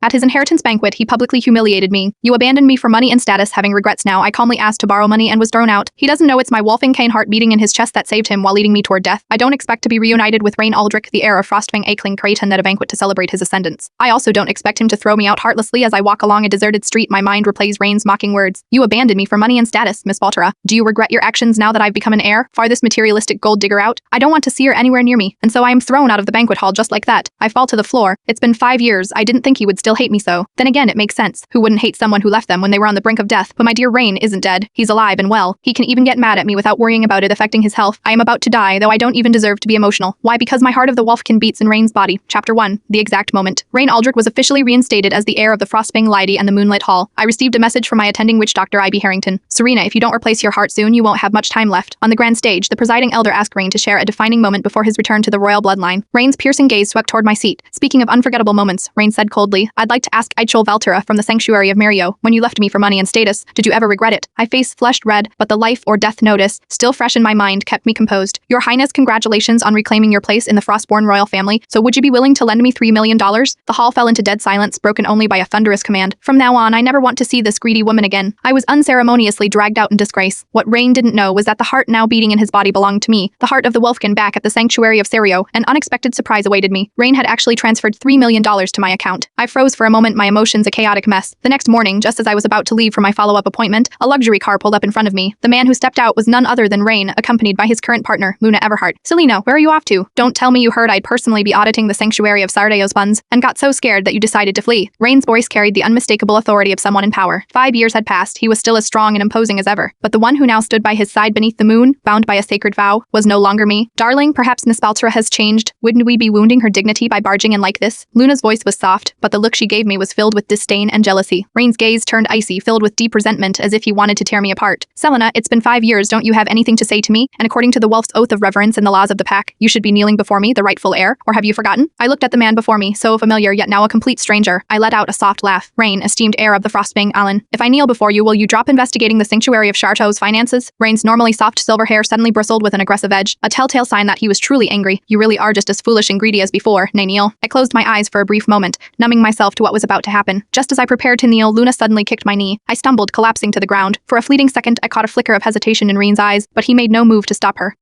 At his inheritance banquet, he publicly humiliated me. You abandoned me for money and status, having regrets now. I calmly asked to borrow money and was thrown out. He doesn't know it's my Wolfing Kane heart beating in his chest that saved him while leading me toward death. I don't expect to be reunited with Rain Aldrich, the heir of Frostfang Aekling Creighton, at a banquet to celebrate his ascendance. I also don't expect him to throw me out heartlessly as I walk along a deserted street. My mind replays Rain's mocking words. You abandoned me for money and status, Miss Baltara. Do you regret your actions now that I've become an heir? Farthest materialistic gold digger out? I don't want to see her anywhere near me, and so I am thrown out of the banquet hall just like that. I fall to the floor. It's been 5 years. I didn't think he would still hate me so. Then again, it makes sense. Who wouldn't hate someone who left them when they were on the brink of death? But my dear Rain isn't dead. He's alive and well. He can even get mad at me without worrying about it affecting his health. I am about to die, though I don't even deserve to be emotional. Why? Because my heart of the Wolfkin beats in Rain's body. Chapter 1. The exact moment. Rain Aldrich was officially reinstated as the heir of the Frostfang Lady and the Moonlit Hall. I received a message from my attending witch doctor I.B. Harrington. Serena, if you don't replace your heart soon, you won't have much time left. On the grand stage, the presiding elder asked Rain to share a defining moment before his return to the royal bloodline. Rain's piercing gaze swept toward my seat. Speaking of unforgettable moments, Rain said coldly, I'd like to ask Eichel Valtura from the Sanctuary of Mario, when you left me for money and status, did you ever regret it? My face flushed red, but the life or death notice, still fresh in my mind, kept me composed. Your Highness, congratulations on reclaiming your place in the Frostborn royal family, so would you be willing to lend me $3 million? The hall fell into dead silence, broken only by a thunderous command. From now on, I never want to see this greedy woman again. I was unceremoniously dragged out in disgrace. What Rain didn't know was that the heart now beating in his body belonged to me, the heart of the Wolfkin back at the Sanctuary of Serio. An unexpected surprise awaited me. Rain had actually transferred $3 million to my account. I froze for a moment, my emotions a chaotic mess. The next morning, just as I was about to leave for my follow-up appointment, a luxury car pulled up in front of me. The man who stepped out was none other than Rain, accompanied by his current partner, Luna Everhart. Selena, where are you off to? Don't tell me you heard I'd personally be auditing the Sanctuary of Sardeo's funds, and got so scared that you decided to flee. Rain's voice carried the unmistakable authority of someone in power. 5 years had passed, he was still as strong and imposing as ever, but the one who now stood by his side beneath the moon, bound by a sacred vow, was no longer me. Darling, perhaps Miss Baltara has changed. Wouldn't we be wounding her dignity by barging in like this? Luna's voice was soft, but the look she gave me was filled with disdain and jealousy. Rain's gaze turned icy, filled with deep resentment, as if he wanted to tear me apart. Selena, it's been 5 years, don't you have anything to say to me? And according to the Wolf's oath of reverence and the laws of the pack, you should be kneeling before me, the rightful heir, or have you forgotten? I looked at the man before me, so familiar yet now a complete stranger. I let out a soft laugh. Rain, esteemed heir of the Frostfang Allen, if I kneel before you, will you drop investigating the Sanctuary of Charteau's finances? Rain's normally soft silver hair suddenly bristled with an aggressive edge, a telltale sign that he was truly angry. You really are just as foolish and greedy as before, nay kneel. I closed my eyes for a brief moment, numbing myself to what was about to happen. Just as I prepared to kneel, Luna suddenly kicked my knee. I stumbled, collapsing to the ground. For a fleeting second, I caught a flicker of hesitation in Rain's eyes, but he made no move to stop her.